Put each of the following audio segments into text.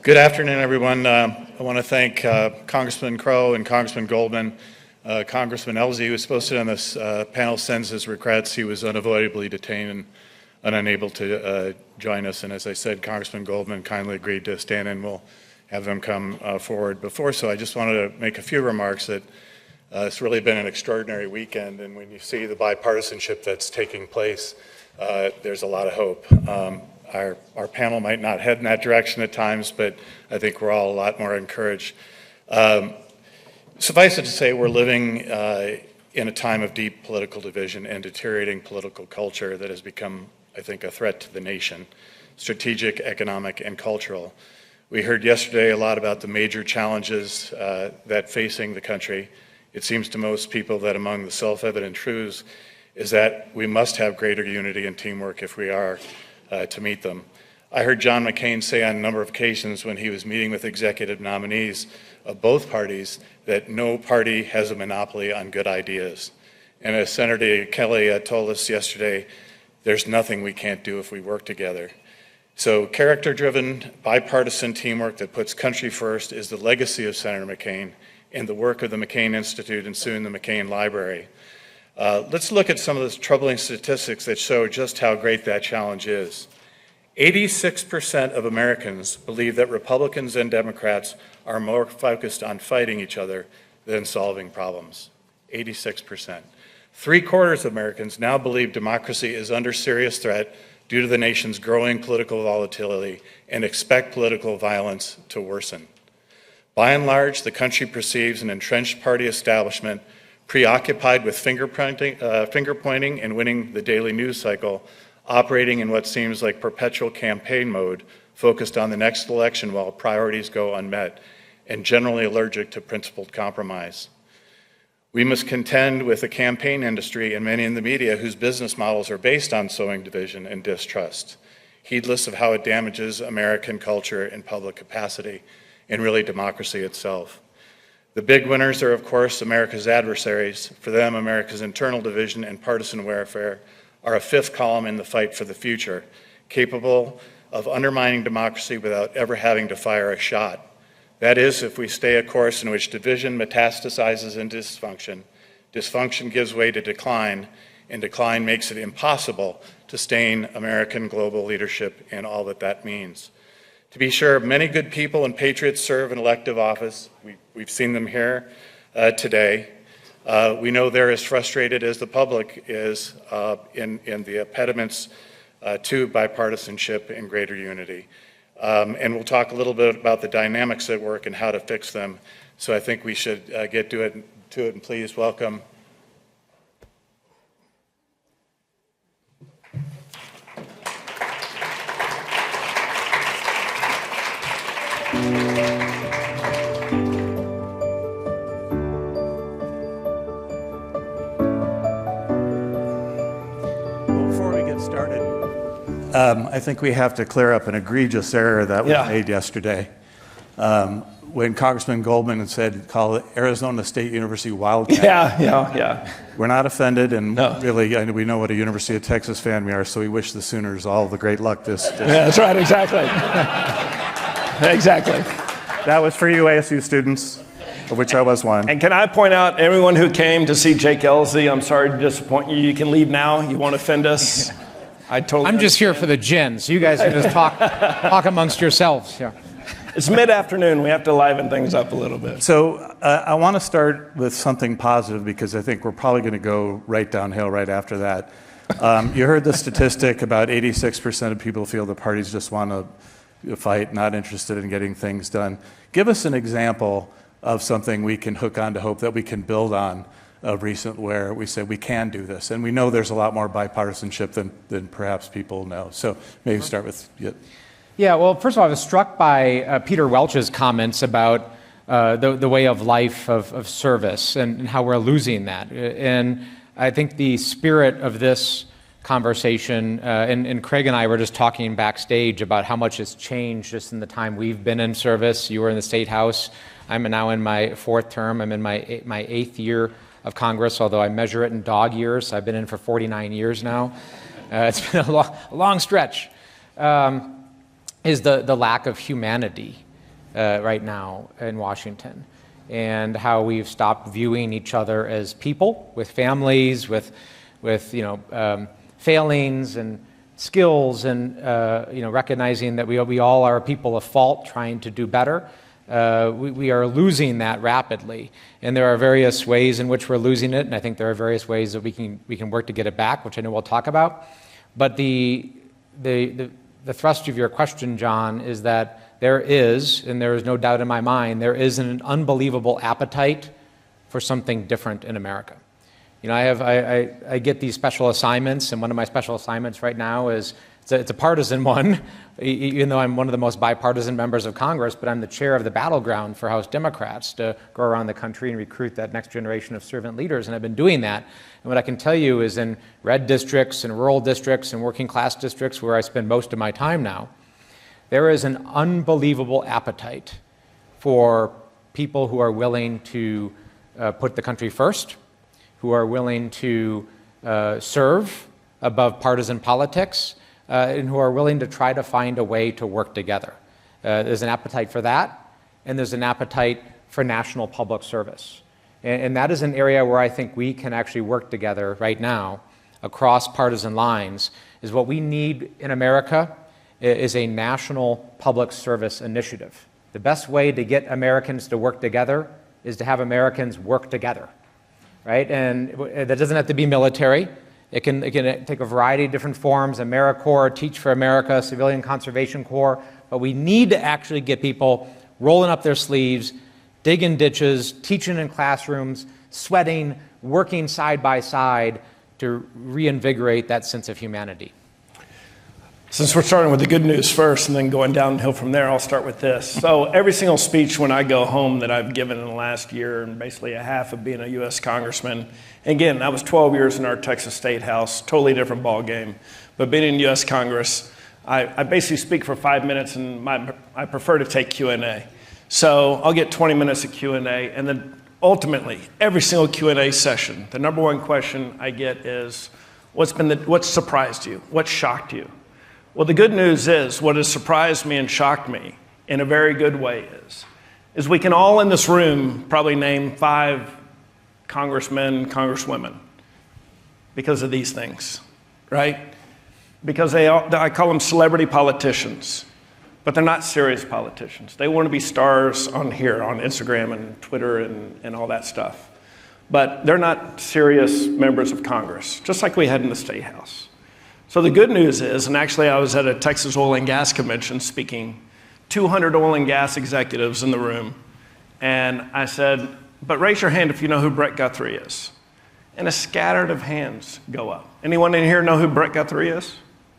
Good afternoon, everyone. I want to thank Congressman Crow and Congressman Goldman. Congressman Elsie, who was supposed to be on this panel, sends his regrets. He was unavoidably detained and unable to join us. And as I said, Congressman Goldman kindly agreed to stand in. We'll have them come forward before. So I just wanted to make a few remarks that it's really been an extraordinary weekend. And when you see the bipartisanship that's taking place, there's a lot of hope. Our panel might not head in that direction at times, but I think we're all a lot more encouraged. Suffice it to say, we're living in a time of deep political division and deteriorating political culture that has become, I think, a threat to the nation, strategic, economic, and cultural. We heard yesterday a lot about the major challenges that facing the country. It seems to most people that among the self-evident truths is that we must have greater unity and teamwork if we are to meet them. I heard John McCain say on a number of occasions when he was meeting with executive nominees of both parties that no party has a monopoly on good ideas. And as Senator Kelly told us yesterday, there's nothing we can't do if we work together. So character-driven, bipartisan teamwork that puts country first is the legacy of Senator McCain and the work of the McCain Institute and soon the McCain Library. Let's look at some of those troubling statistics that show just how great that challenge is. 86% of Americans believe that Republicans and Democrats are more focused on fighting each other than solving problems. 86%. 3/4 of Americans now believe democracy is under serious threat due to the nation's growing political volatility and expect political violence to worsen. By and large, the country perceives an entrenched party establishment preoccupied with finger pointing and winning the daily news cycle, operating in what seems like perpetual campaign mode, focused on the next election while priorities go unmet, and generally allergic to principled compromise. We must contend with the campaign industry and many in the media whose business models are based on sowing division and distrust, heedless of how it damages American culture and public capacity, and really democracy itself. The big winners are, of course, America's adversaries. For them, America's internal division and partisan warfare are a fifth column in the fight for the future, capable of undermining democracy without ever having to fire a shot. That is, if we stay a course in which division metastasizes into dysfunction, dysfunction gives way to decline, and decline makes it impossible to sustain American global leadership and all that that means. To be sure, many good people and patriots serve in elective office. We've seen them here today. We know they're as frustrated as the public is in the impediments to bipartisanship and greater unity. And we'll talk a little bit about the dynamics at work and how to fix them. So I think we should get to it and please welcome. I think we have to clear up an egregious error that was made yesterday. When Congressman Goldman said, call it Arizona State University Wildcat. Yeah. We're not offended, and really, we know what a University of Texas fan we are, so we wish the Sooners all the great luck this. Yeah, that's right, exactly. Exactly. That was for you ASU students, of which I was one. And can I point out, everyone who came to see Jake Elsie, I'm sorry to disappoint you. You can leave now. You won't offend us. I'm just here for the gin, so you guys can just talk amongst yourselves. Yeah. It's mid-afternoon. We have to liven things up a little bit. So I want to start with something positive because I think we're probably going to go right downhill right after that. You heard the statistic about 86% of people feel the parties just want to fight, not interested in getting things done. Give us an example of something we can hook on to hope that we can build on of recent where we say we can do this. And we know there's a lot more bipartisanship than perhaps people know. So maybe start with you. Yeah, well, first of all, I was struck by Peter Welch's comments about the way of life of service and how we're losing that. And I think the spirit of this conversation, and Craig and I were just talking backstage about how much has changed just in the time we've been in service. You were in the State House. I'm now in my fourth term. I'm in my eighth year of Congress, although I measure it in dog years. I've been in for 49 years now. It's been a long stretch. Is the lack of humanity right now in Washington, and how we've stopped viewing each other as people with families, with failings and skills, and recognizing that we all are people of fault trying to do better. We are losing that rapidly, and there are various ways in which we're losing it, and I think there are various ways that we can work to get it back, which I know we'll talk about. But the thrust of your question, John, is that there is, and there is no doubt in my mind, there is an unbelievable appetite for something different in America. I get these special assignments, and one of my special assignments right now is it's a partisan one, even though I'm one of the most bipartisan members of Congress, but I'm the chair of the battleground for House Democrats to go around the country and recruit that next generation of servant leaders, and I've been doing that. And what I can tell you is in red districts and rural districts and working class districts where I spend most of my time now, there is an unbelievable appetite for people who are willing to put the country first, who are willing to serve above partisan politics, and who are willing to try to find a way to work together. There's an appetite for that, and there's an appetite for national public service. And that is an area where I think we can actually work together right now across partisan lines. Is what we need in America is a national public service initiative. The best way to get Americans to work together is to have Americans work together, right? And that doesn't have to be military. It can take a variety of different forms, AmeriCorps, Teach for America, Civilian Conservation Corps, but we need to actually get people rolling up their sleeves, digging ditches, teaching in classrooms, sweating, working side by side to reinvigorate that sense of humanity. Since we're starting with the good news first and then going downhill from there, I'll start with this. So every single speech when I go home that I've given in the last year and basically a half of being a U.S. congressman, again, I was 12 years in our Texas State House, totally different ball game. But being in U.S. Congress, I basically speak for 5 minutes, and I prefer to take Q&A. So I'll get 20 minutes of Q&A, and then ultimately, every single Q&A session, the number one question I get is, what's surprised you? What shocked you? Well, the good news is, what has surprised me and shocked me in a very good way is we can all in this room probably name 5 congressmen, congresswomen because of these things, right? Because I call them celebrity politicians, but they're not serious politicians. They want to be stars on here, on Instagram and Twitter and all that stuff. But they're not serious members of Congress, just like we had in the State House. So the good news is, and actually I was at a Texas oil and gas convention speaking, 200 oil and gas executives in the room, and I said, but raise your hand if you know who Brett Guthrie is. And a scattering of hands go up. Anyone in here know who Brett Guthrie is?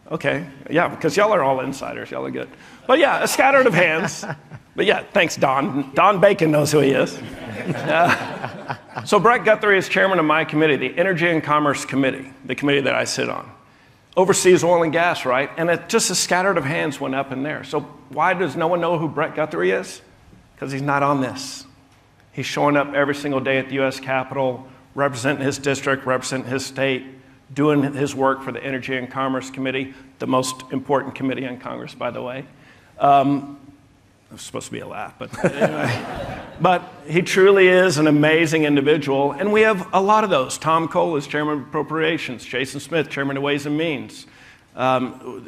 Okay, yeah, because y'all are all insiders, y'all are good. But yeah, a scattering of hands. But yeah, thanks, Don. Don Bacon knows who he is. So Brett Guthrie is chairman of my committee, the Energy and Commerce Committee, the committee that I sit on. Oversees oil and gas, right? And just a scattering of hands went up in there. So why does no one know who Brett Guthrie is? Because he's not on this. He's showing up every single day at the U.S. Capitol, representing his district, representing his state, doing his work for the Energy and Commerce Committee, the most important committee in Congress, by the way. It was supposed to be a laugh, but anyway. But he truly is an amazing individual, and we have a lot of those. Tom Cole is chairman of Appropriations, Jason Smith, chairman of Ways and Means,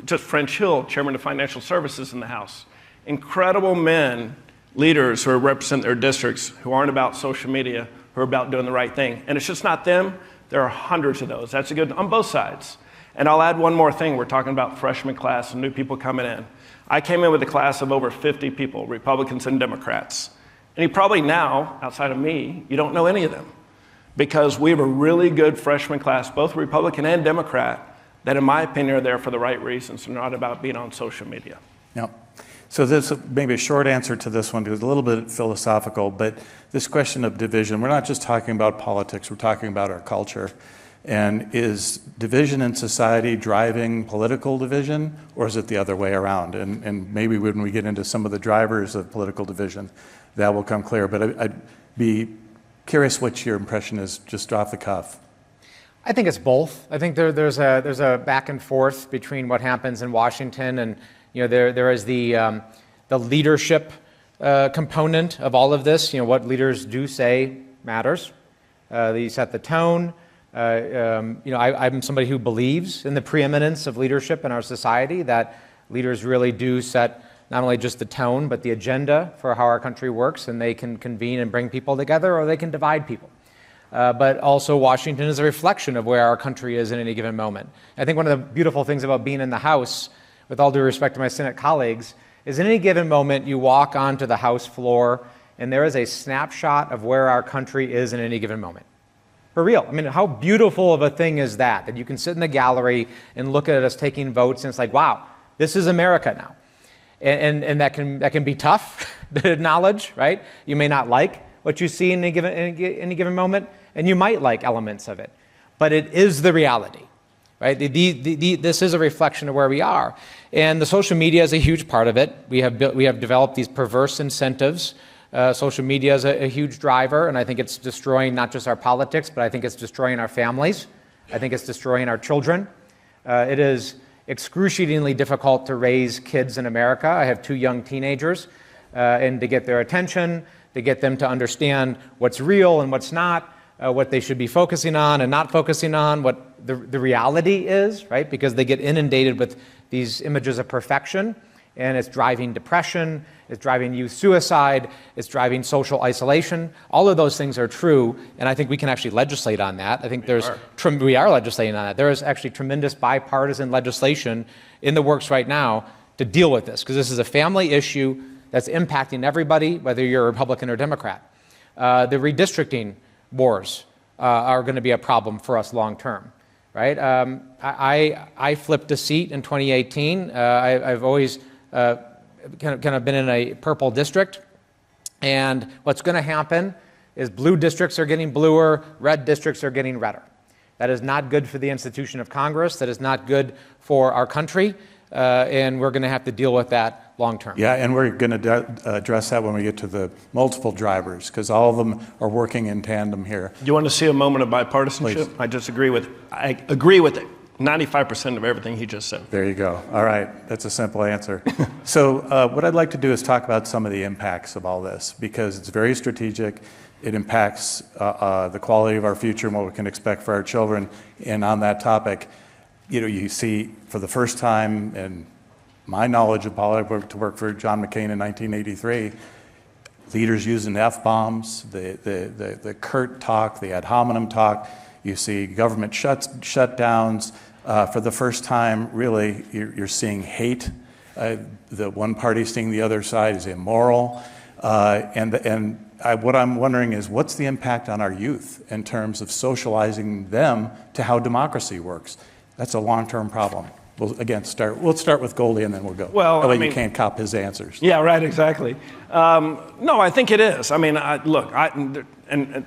just French Hill, chairman of Financial Services in the House. Incredible men, leaders who represent their districts, who aren't about social media, who are about doing the right thing. And it's just not them. There are hundreds of those. That's a good, on both sides. And I'll add one more thing. We're talking about freshman class and new people coming in. I came in with a class of over 50 people, Republicans and Democrats. And you probably now, outside of me, you don't know any of them. Because we have a really good freshman class, both Republican and Democrat, that in my opinion are there for the right reasons and not about being on social media. Yeah. So this may be a short answer to this one because it's a little bit philosophical, but this question of division, we're not just talking about politics, we're talking about our culture. And is division in society driving political division, or is it the other way around? And maybe when we get into some of the drivers of political division, that will come clear. But I'd be curious what your impression is just off the cuff. I think it's both. I think there's a back and forth between what happens in Washington and there is the leadership component of all of this. What leaders do say matters. They set the tone. I'm somebody who believes in the preeminence of leadership in our society, that leaders really do set not only just the tone, but the agenda for how our country works, and they can convene and bring people together, or they can divide people. But also Washington is a reflection of where our country is in any given moment. I think one of the beautiful things about being in the House, with all due respect to my Senate colleagues, is in any given moment you walk onto the House floor and there is a snapshot of where our country is in any given moment. For real. I mean, how beautiful of a thing is that you can sit in the gallery and look at us taking votes and it's like, wow, this is America now. And that can be tough to acknowledge, right? You may not like what you see in any given moment, and you might like elements of it, but it is the reality, right? This is a reflection of where we are, and the social media is a huge part of it. We have developed these perverse incentives. Social media is a huge driver, and I think it's destroying not just our politics, but I think it's destroying our families. I think it's destroying our children. It is excruciatingly difficult to raise kids in America. I have 2 young teenagers, and to get their attention, to get them to understand what's real and what's not, what they should be focusing on and not focusing on, what the reality is, right? Because they get inundated with these images of perfection, and it's driving depression, it's driving youth suicide, it's driving social isolation. All of those things are true, and I think we can actually legislate on that. I think we are legislating on that. There is actually tremendous bipartisan legislation in the works right now to deal with this, because this is a family issue that's impacting everybody, whether you're a Republican or Democrat. The redistricting wars are going to be a problem for us long term, right? I flipped a seat in 2018. I've always kind of been in a purple district, and what's going to happen is blue districts are getting bluer, red districts are getting redder. That is not good for the institution of Congress. That is not good for our country, and we're going to have to deal with that long term. Yeah, and we're going to address that when we get to the multiple drivers, because all of them are working in tandem here. You want to see a moment of bipartisanship? Please. I agree with 95% of everything he just said. There you go. All right, that's a simple answer. So what I'd like to do is talk about some of the impacts of all this, because it's very strategic. It impacts the quality of our future and what we can expect for our children. And on that topic, you see for the first time in my knowledge of politics, to work for John McCain in 1983, leaders using F-bombs, the curt talk, the ad hominem talk. You see government shutdowns. For the first time, really, you're seeing hate. The one party seeing the other side is immoral. What I'm wondering is, what's the impact on our youth in terms of socializing them to how democracy works? That's a long-term problem. We'll start with Goldie and then we'll go. Well, you can't cop his answers. Yeah, right, exactly. No, I think it is. I mean, and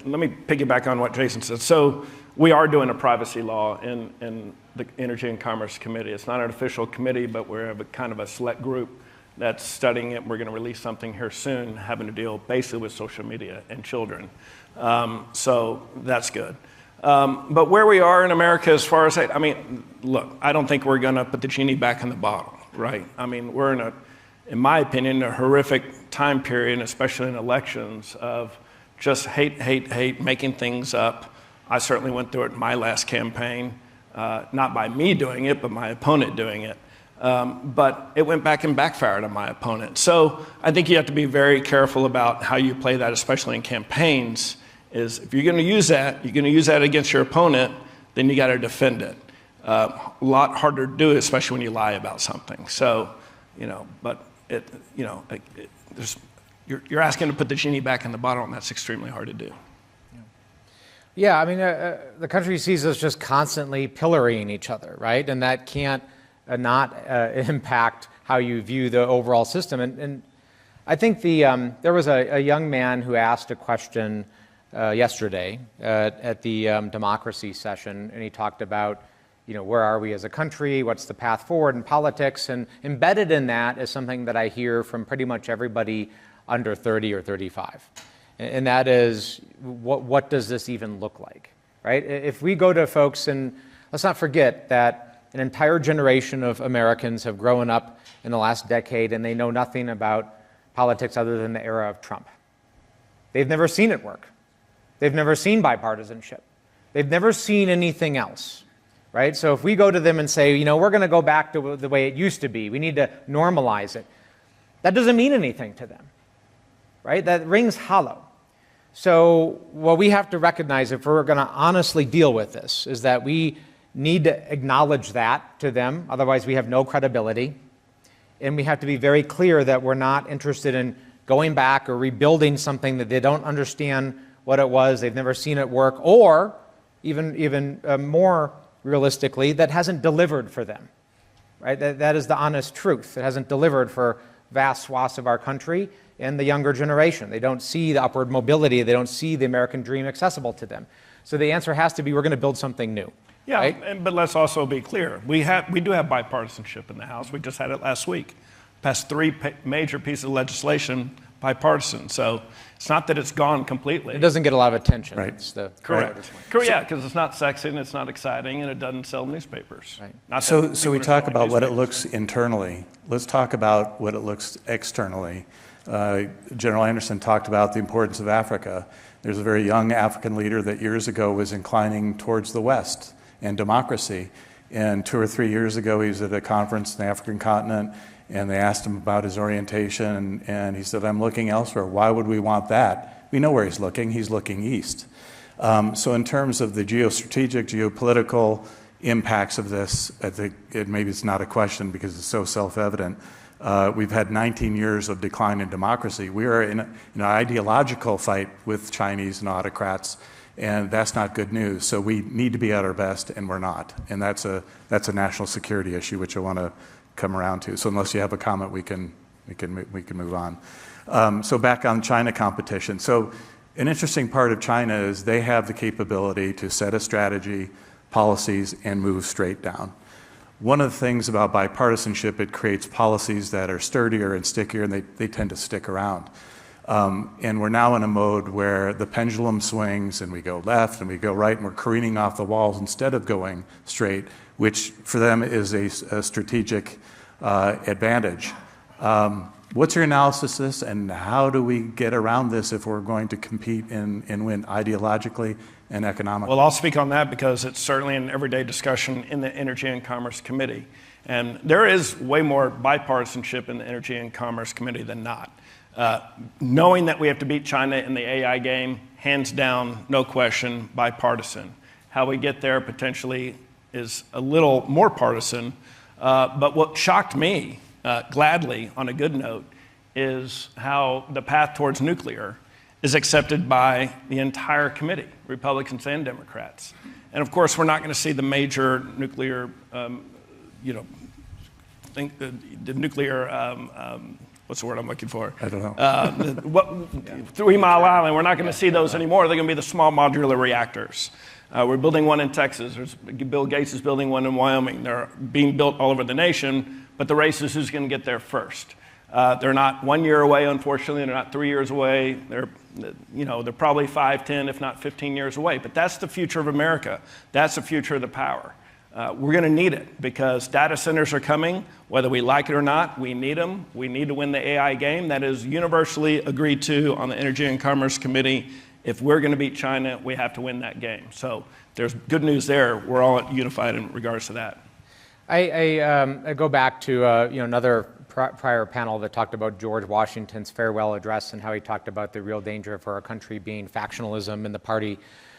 let me piggyback on what Jason said. So we are doing a privacy law in the Energy and Commerce Committee. It's not an official committee, but we're kind of a select group that's studying it. We're going to release something here soon having to deal basically with social media and children. So that's good. But where we are in America as far as, look, I don't think we're going to put the genie back in the bottle, right? I mean, we're in my opinion, a horrific time period, especially in elections, of just hate, making things up. I certainly went through it in my last campaign, not by me doing it, but my opponent doing it. But it went back and backfired on my opponent. So I think you have to be very careful about how you play that, especially in campaigns. Is if you're going to use that against your opponent, then you got to defend it. A lot harder to do it, especially when you lie about something. So, but you're asking to put the genie back in the bottle, and that's extremely hard to do. Yeah, I mean, the country sees us just constantly pillorying each other, right? And that can't not impact how you view the overall system. And I think there was a young man who asked a question yesterday at the democracy session, and he talked about, where are we as a country? What's the path forward in politics? And embedded in that is something that I hear from pretty much everybody under 30 or 35. And that is, what does this even look like, right? If we go to folks, and let's not forget that an entire generation of Americans have grown up in the last decade, and they know nothing about politics other than the era of Trump. They've never seen it work. They've never seen bipartisanship. They've never seen anything else, right? So if we go to them and say, we're going to go back to the way it used to be, we need to normalize it, that doesn't mean anything to them, right? That rings hollow. So what we have to recognize if we're going to honestly deal with this is that we need to acknowledge that to them, otherwise we have no credibility. And we have to be very clear that we're not interested in going back or rebuilding something that they don't understand what it was, they've never seen it work, or even more realistically, that hasn't delivered for them, right? That is the honest truth. It hasn't delivered for vast swaths of our country and the younger generation. They don't see the upward mobility. They don't see the American dream accessible to them. So the answer has to be, we're going to build something new. Yeah, right? but let's also be clear. We do have bipartisanship in the House. We just had it last week. Passed three major pieces of legislation bipartisan. So it's not that it's gone completely. It doesn't get a lot of attention. Right. It's the Correct. Yeah, because it's not sexy and it's not exciting and it doesn't sell newspapers. Right. Not So that we people are talk selling about what it newspapers. looks internally. Let's talk about what it looks externally. General Anderson talked about the importance of Africa. There's a very young African leader that years ago was inclining towards the West and democracy. And 2 or 3 years ago, he was at a conference in the African continent, and they asked him about his orientation, and he said, I'm looking elsewhere. Why would we want that? We know where he's looking east. So in terms of the geostrategic, geopolitical impacts of this, I think maybe it's not a question because it's so self-evident. We've had 19 years of decline in democracy. We are in an ideological fight with Chinese and autocrats, and that's not good news. So we need to be at our best, and we're not. And that's a national security issue, which I want to come around to. So unless you have a comment, we can move on. So back on China competition. So an interesting part of China is they have the capability to set a strategy, policies, and move straight down. One of the things about bipartisanship, it creates policies that are sturdier and stickier, and they tend to stick around. And we're now in a mode where the pendulum swings, and we go left and we go right, and we're careening off the walls instead of going straight, which for them is a strategic advantage. What's your analysis of this, and how do we get around this if we're going to compete and win ideologically and economically? Well, I'll speak on that because it's certainly an everyday discussion in the Energy and Commerce Committee. And there is way more bipartisanship in the Energy and Commerce Committee than not. Knowing that we have to beat China in the AI game, hands down, no question, bipartisan. How we get there potentially is a little more partisan. But what shocked me, gladly, on a good note, is how the path towards nuclear is accepted by the entire committee, Republicans and Democrats. And of course, we're not going to see the major nuclear, the nuclear, what's the word I'm looking for? I don't know. 3 Mile Island, we're not going to see those anymore. They're going to be the small modular reactors. We're building one in Texas. Bill Gates is building one in Wyoming. They're being built all over the nation, but the race is who's going to get there first. They're not 1 year away, unfortunately. They're not 3 years away. They're probably 5, 10, if not 15 years away. But that's the future of America. That's the future of the power. We're going to need it because data centers are coming. Whether we like it or not, we need them. We need to win the AI game. That is universally agreed to on the Energy and Commerce Committee. If we're going to beat China, we have to win that game. So there's good news there. We're all unified in regards to that. I go back to another prior panel that talked about George Washington's farewell address and how he talked about the real danger for our country being factionalism in the party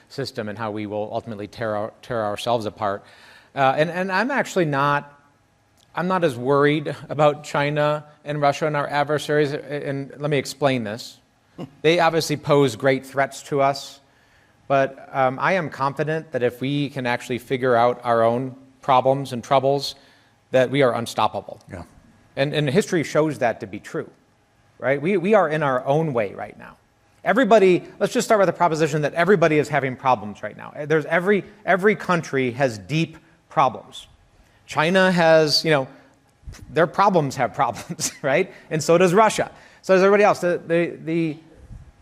system and how we will ultimately tear ourselves apart. And I'm actually not as worried about China and Russia and our adversaries. And let me explain this. They obviously pose great threats to us, but I am confident that if we can actually figure out our own problems and troubles, that we are unstoppable. Yeah. And history shows that to be true, right? We are in our own way right now. Everybody, let's just start with the proposition that everybody is having problems right now. There's every country has deep problems. China has, their problems have problems, right? And so does Russia. So does everybody else. The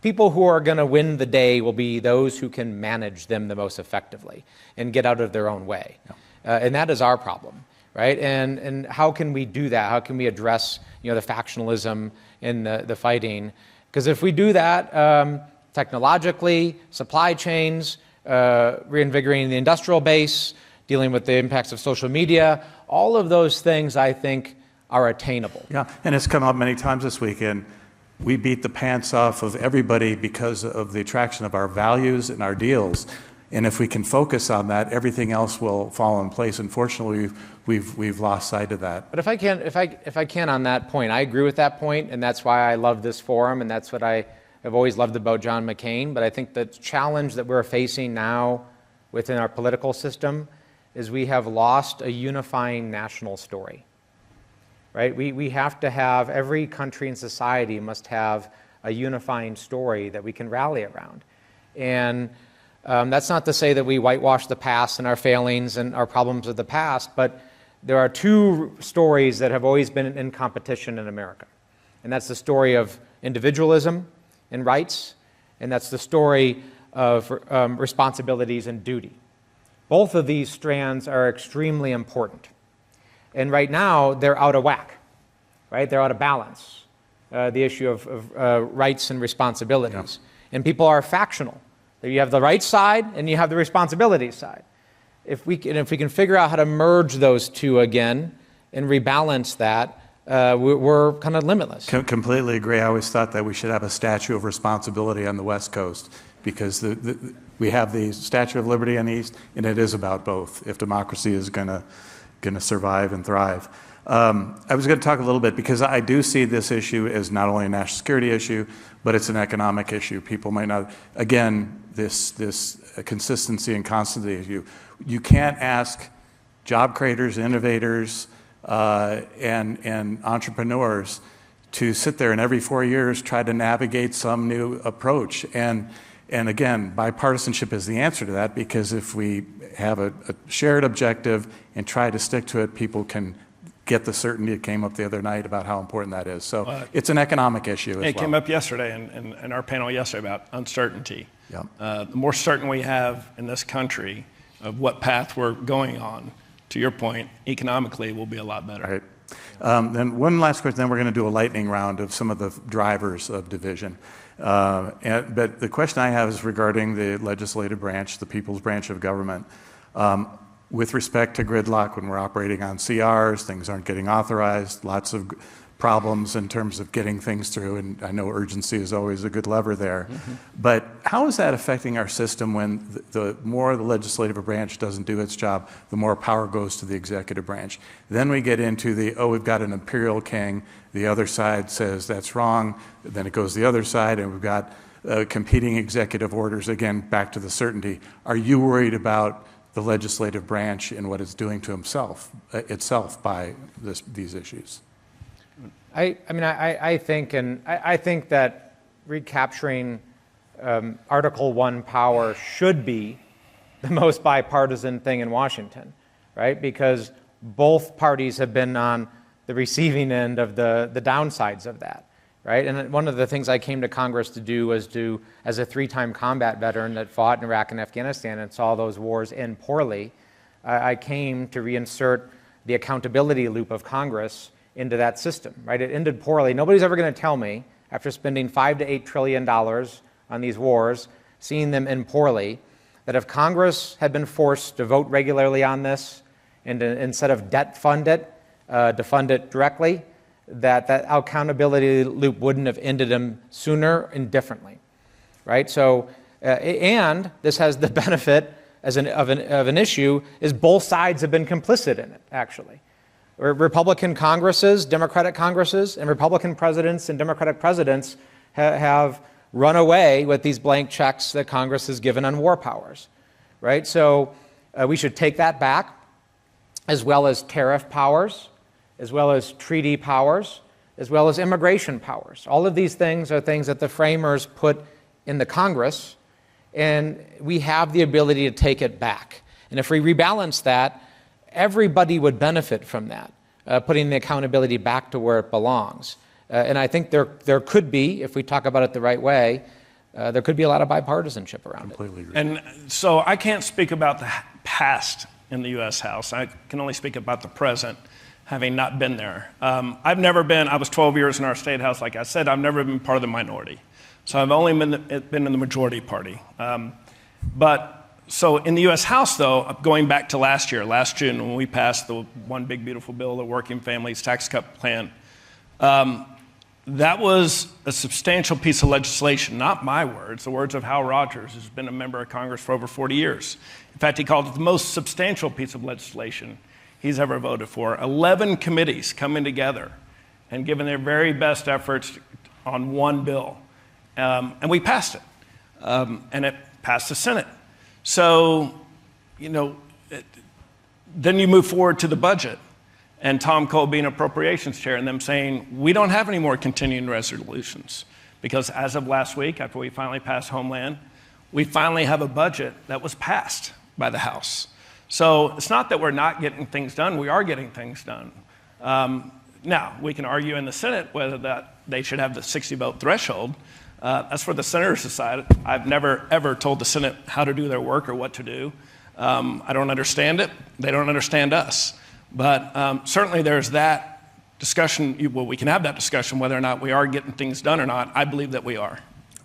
people who are going to win the day will be those who can manage them the most effectively and get out of their own way. Yeah. And that is our problem. right? And how can we do that? How can we address the factionalism and the fighting? Because if we do that technologically, supply chains, reinvigorating the industrial base, dealing with the impacts of social media, all of those things I think are attainable. Yeah, and it's come up many times this weekend. We beat the pants off of everybody because of the attraction of our values and our deals. And if we can focus on that, everything else will fall in place. Unfortunately, we've lost sight of that. But if I can on that point, I agree with that point, and that's why I love this forum, and that's what I have always loved about John McCain. But I think the challenge that we're facing now within our political system is we have lost a unifying national story. Right? We have to have, every country and society must have a unifying story that we can rally around. And that's not to say that we whitewash the past and our failings and our problems of the past, but there are two stories that have always been in competition in America. And that's the story of individualism and rights, and that's the story of responsibilities and duty. Both of these strands are extremely important. And right now, they're out of whack, right? They're out of balance, the issue of rights and responsibilities. Yeah. And people are factional. You have the rights side and you have the responsibilities side. If we can figure out how to merge those two again and rebalance that, we're kind of limitless. Completely agree. I always thought that we should have a statue of responsibility on the West Coast, because we have the Statue of Liberty on the East, and it is about both, if democracy is going to survive and thrive. I was going to talk a little bit, because I do see this issue as not only a national security issue, but it's an economic issue. People might not, again, this consistency and constancy issue. You can't ask job creators, innovators, and entrepreneurs to sit there and every 4 years try to navigate some new approach. And again, bipartisanship is the answer to that, because if we have a shared objective and try to stick to it, people can get the certainty. It came up the other night about how important that is. So it's an economic issue as well. It came up yesterday in our panel yesterday about uncertainty. Yep. The more certain we have in this country of what path we're going on, to your point, economically will be a lot better. Right. Then one last question, then we're going to do a lightning round of some of the drivers of division. But the question I have is regarding the legislative branch, the people's branch of government. With respect to gridlock, when we're operating on CRs, things aren't getting authorized, lots of problems in terms of getting things through, and I know urgency is always a good lever there. Mm-hmm. But how is that affecting our system when the more the legislative branch doesn't do its job, the more power goes to the executive branch? Then we get into we've got an imperial king, the other side says that's wrong, then it goes the other side, and we've got competing executive orders, again, back to the certainty. Are you worried about the legislative branch and what it's doing to itself by these issues? I think that recapturing Article 1 power should be the most bipartisan thing in Washington, right? Because both parties have been on the receiving end of the downsides of that, right? And one of the things I came to Congress to do was as a 3-time combat veteran that fought in Iraq and Afghanistan and saw those wars end poorly, I came to reinsert the accountability loop of Congress into that system, right? It ended poorly. Nobody's ever going to tell me, after spending $5 to $8 trillion on these wars, seeing them end poorly, that if Congress had been forced to vote regularly on this and instead of debt fund it, to fund it directly, that accountability loop wouldn't have ended them sooner and differently, right? So, and this has the benefit of an issue is both sides have been complicit in it, actually. Republican Congresses, Democratic Congresses, and Republican presidents and Democratic presidents have run away with these blank checks that Congress has given on war powers, right? So we should take that back, as well as tariff powers, as well as treaty powers, as well as immigration powers. All of these things are things that the framers put in the Congress, and we have the ability to take it back. And if we rebalance that, everybody would benefit from that, putting the accountability back to where it belongs. And I think there could be, if we talk about it the right way, there could be a lot of bipartisanship around Completely it. agree. And so I can't speak about the past in the U.S. House. I can only speak about the present, having not been there. I was 12 years in our state house, like I said, I've never been part of the minority. So I've only been in the majority party. So in the U.S. House, though, going back to last June, when we passed the One Big Beautiful Bill, the Working Families Tax Cut Plan, that was a substantial piece of legislation, not my words, the words of Hal Rogers, who's been a member of Congress for over 40 years. In fact, he called it the most substantial piece of legislation he's ever voted for. 11 committees coming together and giving their very best efforts on one bill. And we passed it. And it passed the Senate. So, then you move forward to the budget. And Tom Cole being appropriations chair and them saying, we don't have any more continuing resolutions. Because as of last week, after we finally passed Homeland, we finally have a budget that was passed by the House. So it's not that we're not getting things done, we are getting things done. Now, we can argue in the Senate whether that they should have the 60-vote threshold. That's for the senators to decide. I've never, ever told the Senate how to do their work or what to do. I don't understand it. They don't understand us. But certainly there's that discussion. Well, we can have that discussion whether or not we are getting things done or not. I believe that we are.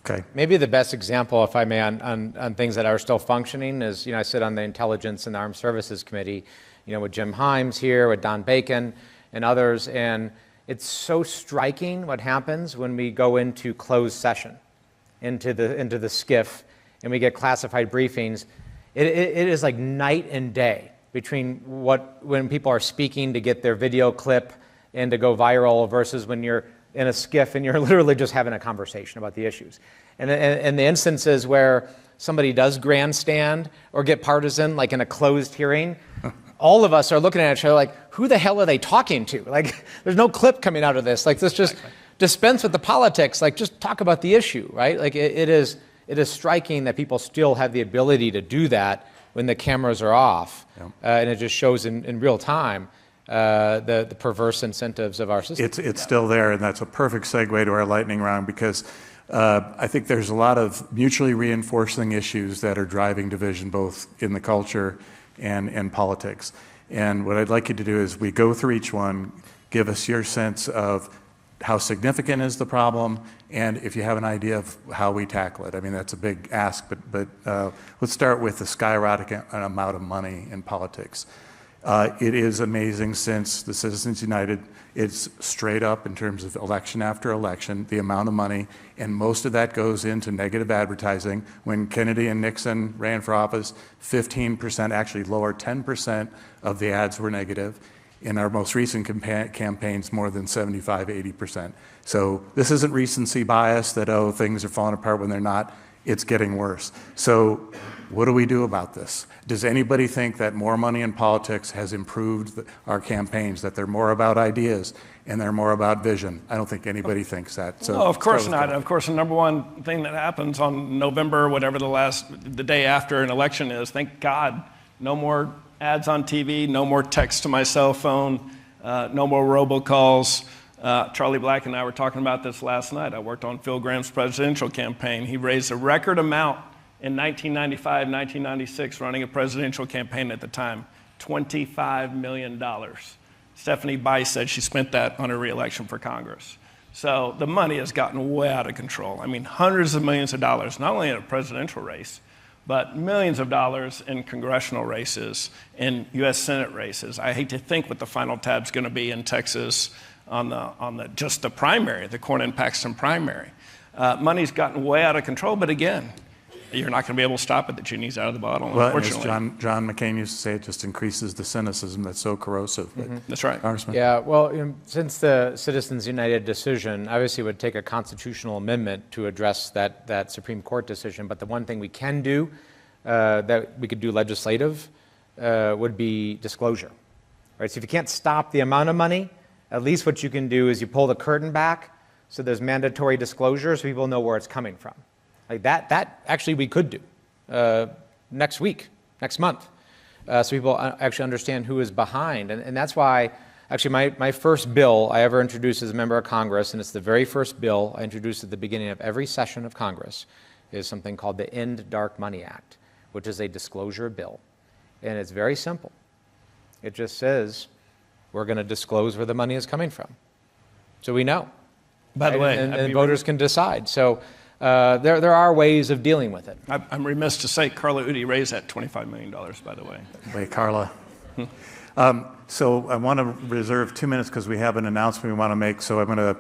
Okay. Maybe the best example, if I may, on things that are still functioning is, I sit on the Intelligence and Armed Services Committee, with Jim Himes here, with Don Bacon and others, and it's so striking what happens when we go into closed session, into the SCIF, and we get classified briefings. It is like night and day between when people are speaking to get their video clip and to go viral versus when you're in a SCIF and you're literally just having a conversation about the issues. And the instances where somebody does grandstand or get partisan, like in a closed hearing, all of us are looking at each other like, who the hell are they talking to? Like, there's no clip coming out of this. Like, let's just dispense with the politics. Like, just talk about the issue, right? Like, it is striking that people still have the ability to do that when the cameras are off. Yeah. And it just shows in real time the perverse incentives of our system. It's still there, and that's a perfect segue to our lightning round because I think there's a lot of mutually reinforcing issues that are driving division both in the culture and politics. And what I'd like you to do is we go through each one, give us your sense of how significant is the problem, and if you have an idea of how we tackle it. I mean, that's a big ask, but let's start with the skyrocketing amount of money in politics. It is amazing since the Citizens United, it's straight up in terms of election after election, the amount of money, and most of that goes into negative advertising. When Kennedy and Nixon ran for office, 15%, actually lower, 10% of the ads were negative. In our most recent campaigns, more than 75, 80%. So this isn't recency bias that, things are falling apart when they're not. It's getting worse. So what do we do about this? Does anybody think that more money in politics has improved our campaigns, that they're more about ideas and they're more about vision? I don't think anybody thinks that. So, no, of course not. Of course, the number one thing that happens on November, whatever the day after an election is, thank God, no more ads on TV, no more text to my cell phone, no more robocalls. Charlie Black and I were talking about this last night. I worked on Phil Graham's presidential campaign. He raised a record amount in 1995, 1996, running a presidential campaign at the time, $25 million. Stephanie Bice said she spent that on her reelection for Congress. So the money has gotten way out of control. I mean, hundreds of millions of dollars, not only in a presidential race, but millions of dollars in congressional races, in U.S. Senate races. I hate to think what the final tab's going to be in Texas on just the primary, the Cornyn and Paxton primary. Money's gotten way out of control, but again, you're not going to be able to stop it. The genie's out of the bottle, well, unfortunately. As John McCain used to say, it just increases the cynicism that's so corrosive. Mm-hmm. That's right. Congressman? Yeah, well, since the Citizens United decision, obviously it would take a constitutional amendment to address that Supreme Court decision, but the one thing we can do that we could do legislative would be disclosure. Right? So if you can't stop the amount of money, at least what you can do is you pull the curtain back so there's mandatory disclosure so people know where it's coming from. Like that actually we could do next week, next month, so people actually understand who is behind. And that's why actually my first bill I ever introduced as a member of Congress, and it's the very first bill I introduced at the beginning of every session of Congress, is something called the End Dark Money Act, which is a disclosure bill. And it's very simple. It just says, we're going to disclose where the money is coming from. So we know. By the way, and voters can decide. So there are ways of dealing with it. I'm remiss to say Carla Udi raised that $25 million, by the way. Wait, Carla. So I want to reserve 2 minutes because we have an announcement we want to make, so I'm going to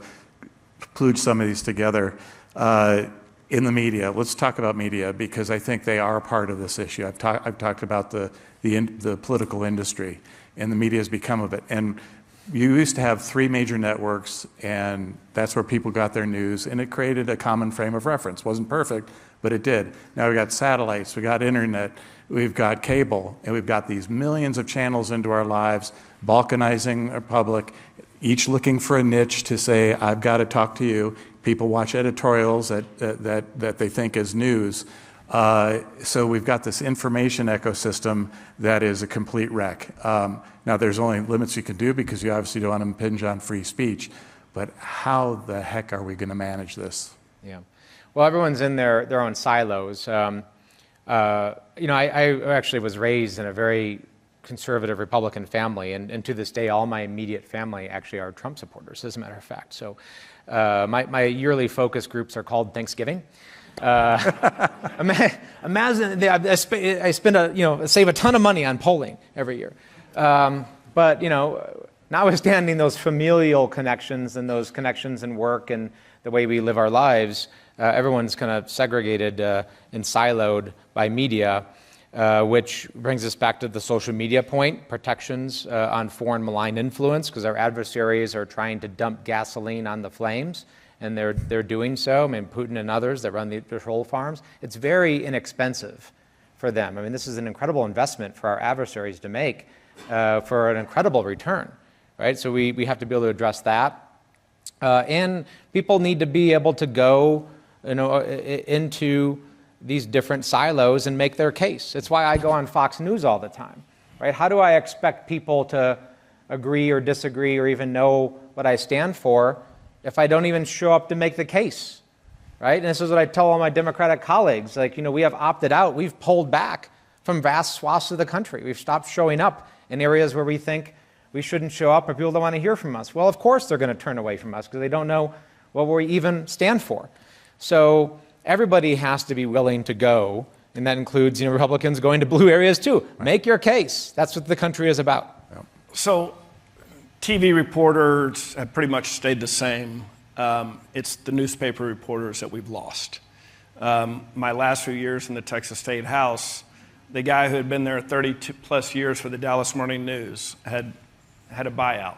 kludge some of these together. In the media, let's talk about media because I think they are part of this issue. I've talked about the political industry, and the media has become of it. And you used to have 3 major networks, and that's where people got their news, and it created a common frame of reference. Wasn't perfect, but it did. Now we've got satellites, we've got internet, we've got cable, and we've got these millions of channels into our lives, balkanizing our public, each looking for a niche to say, I've got to talk to you. People watch editorials that they think is news. So we've got this information ecosystem that is a complete wreck. Now, there's only limits you can do because you obviously don't want to impinge on free speech. But how the heck are we going to manage this? Yeah. Well, everyone's in their own silos. I actually was raised in a very conservative Republican family, and to this day, all my immediate family actually are Trump supporters, as a matter of fact. So my yearly focus groups are called Thanksgiving. Imagine I save a ton of money on polling every year. But notwithstanding those familial connections and those connections in work and the way we live our lives, everyone's kind of segregated and siloed by media, which brings us back to the social media point, protections on foreign malign influence, because our adversaries are trying to dump gasoline on the flames, and they're doing so. I mean, Putin and others that run the troll farms. It's very inexpensive for them. I mean, this is an incredible investment for our adversaries to make for an incredible return, right? So we have to be able to address that. And people need to be able to go into these different silos and make their case. It's why I go on Fox News all the time, right? How do I expect people to agree or disagree or even know what I stand for if I don't even show up to make the case, right? And this is what I tell all my Democratic colleagues. We have opted out. We've pulled back from vast swaths of the country. We've stopped showing up in areas where we think we shouldn't show up or people don't want to hear from us. Well, of course they're going to turn away from us because they don't know what we even stand for. So everybody has to be willing to go, and that includes Republicans going to blue areas too. Right. Make your case. That's what the country is about. Yeah. So TV reporters have pretty much stayed the same. It's the newspaper reporters that we've lost. My last few years in the Texas State House, the guy who had been there 32 plus years for the Dallas Morning News had a buyout.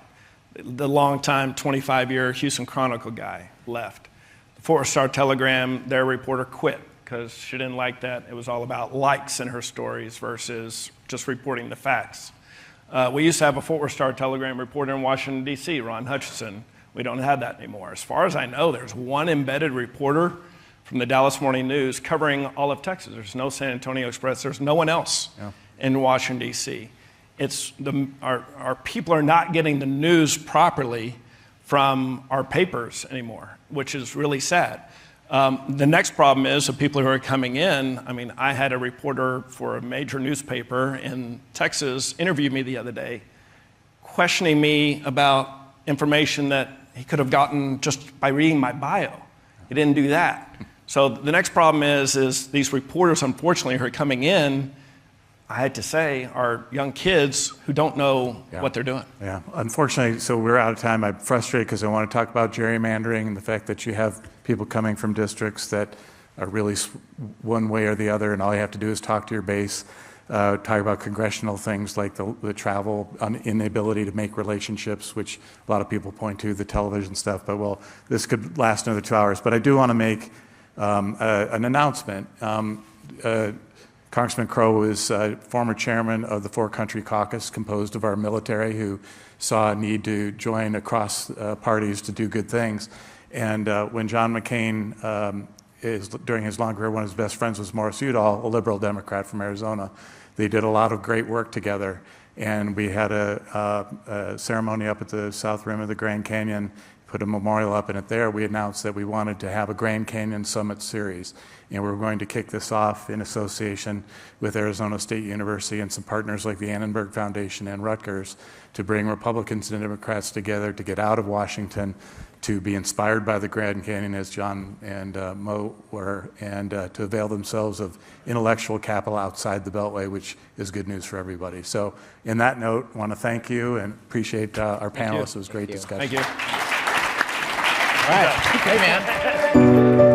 The longtime 25-year Houston Chronicle guy left. The Fort Worth Star-Telegram, their reporter quit because she didn't like that. It was all about likes in her stories versus just reporting the facts. We used to have a Fort Worth Star-Telegram reporter in Washington, D.C., Ron Hutchinson. We don't have that anymore. As far as I know, there's one embedded reporter from the Dallas Morning News covering all of Texas. There's no San Antonio Express. There's no one else in Washington, D.C. Our people are not getting the news properly from our papers anymore, which is really sad. The next problem is the people who are coming in. I mean, I had a reporter for a major newspaper in Texas interview me the other day, questioning me about information that he could have gotten just by reading my bio. He didn't do that. So the next problem is these reporters, unfortunately, who are coming in, I had to say, are young kids who don't know what they're doing. Yeah, unfortunately, so we're out of time. I'm frustrated because I want to talk about gerrymandering and the fact that you have people coming from districts that are really one way or the other, and all you have to do is talk to your base, talk about congressional things like the travel, inability to make relationships, which a lot of people point to, the television stuff. But, well, this could last another 2 hours. But I do want to make an announcement. Congressman Crow is former chairman of the Four Country Caucus, composed of our military who saw a need to join across parties to do good things. And when John McCain, during his long career, one of his best friends was Morris Udall, a liberal Democrat from Arizona. They did a lot of great work together. And we had a ceremony up at the south rim of the Grand Canyon, put a memorial up in it there, we announced that we wanted to have a Grand Canyon Summit series. And we're going to kick this off in association with Arizona State University and some partners like the Annenberg Foundation and Rutgers to bring Republicans and Democrats together to get out of Washington, to be inspired by the Grand Canyon, as John and Mo were, and to avail themselves of intellectual capital outside the Beltway, which is good news for everybody. So in that note, I want to thank you and appreciate our panelists. It was a great discussion. Thank you. All right. Hey, man.